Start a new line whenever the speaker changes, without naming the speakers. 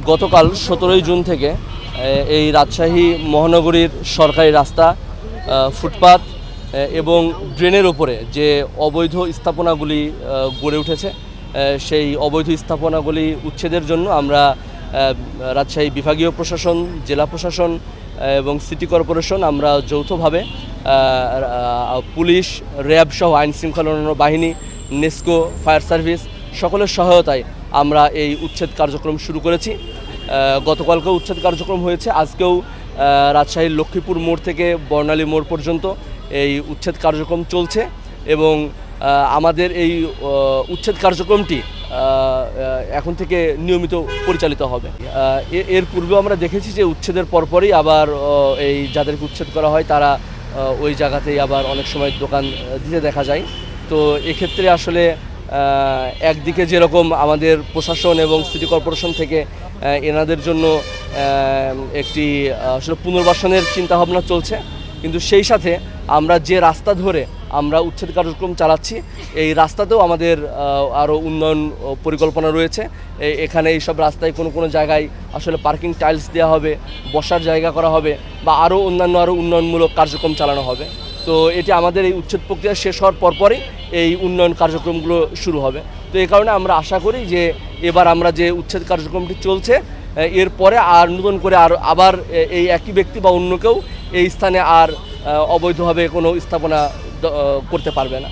গতকাল 17 জুন থেকে এই রাজশাহী মহানগরীর সরকারি রাস্তা, ফুটপাত এবং ড্রেনের উপরে যে অবৈধ স্থাপনাগুলি গড়ে উঠেছে, সেই অবৈধ স্থাপনাগুলি উচ্ছেদের জন্য আমরা রাজশাহী বিভাগীয় প্রশাসন, জেলা প্রশাসন এবং সিটি কর্পোরেশন আমরা যৌথভাবে পুলিশ, র্যাব সহ আইন শৃঙ্খলা বাহিনী, নেস্কো, ফায়ার সার্ভিস সকলের সহায়তায় আমরা এই উচ্ছেদ কার্যক্রম শুরু করেছি। গতকালকেও উচ্ছেদ কার্যক্রম হয়েছে, আজকেও রাজশাহীর লক্ষ্মীপুর মোড় থেকে বর্ণালী মোড় পর্যন্ত এই উচ্ছেদ কার্যক্রম চলছে এবং আমাদের এই উচ্ছেদ কার্যক্রমটি এখন থেকে নিয়মিত পরিচালিত হবে। এর পূর্বে আমরা দেখেছি যে উচ্ছেদের পরপরই আবার এই যাদেরকে উচ্ছেদ করা হয় তারা ওই জায়গাতেই আবার অনেক সময় দোকান দিতে দেখা যায়। তো এক্ষেত্রে আসলে একদিকে যেরকম আমাদের প্রশাসন এবং সিটি কর্পোরেশন থেকে এনাদের জন্য একটি আসলে পুনর্বাসনের চিন্তাভাবনা চলছে, কিন্তু সেই সাথে আমরা যে রাস্তা ধরে আমরা উচ্ছেদ কার্যক্রম চালাচ্ছি এই রাস্তাতেও আমাদের আরও উন্নয়ন পরিকল্পনা রয়েছে। এখানে এইসব রাস্তায় কোনো জায়গায় আসলে পার্কিং টাইলস দেওয়া হবে, বসার জায়গা করা হবে বা আরও উন্নয়নমূলক কার্যক্রম চালানো হবে। তো এটি আমাদের এই উচ্ছেদ প্রক্রিয়া শেষ হওয়ার পরপরই এই উন্নয়ন কার্যক্রমগুলো শুরু হবে। তো এই কারণে আমরা আশা করি যে এবার আমরা যে উচ্ছেদ কার্যক্রমটি চলছে এরপরে আর নতুন করে আবার এই একই ব্যক্তি বা অন্য কেউ এই স্থানে আর অবৈধভাবে কোনো স্থাপনা করতে পারবে না।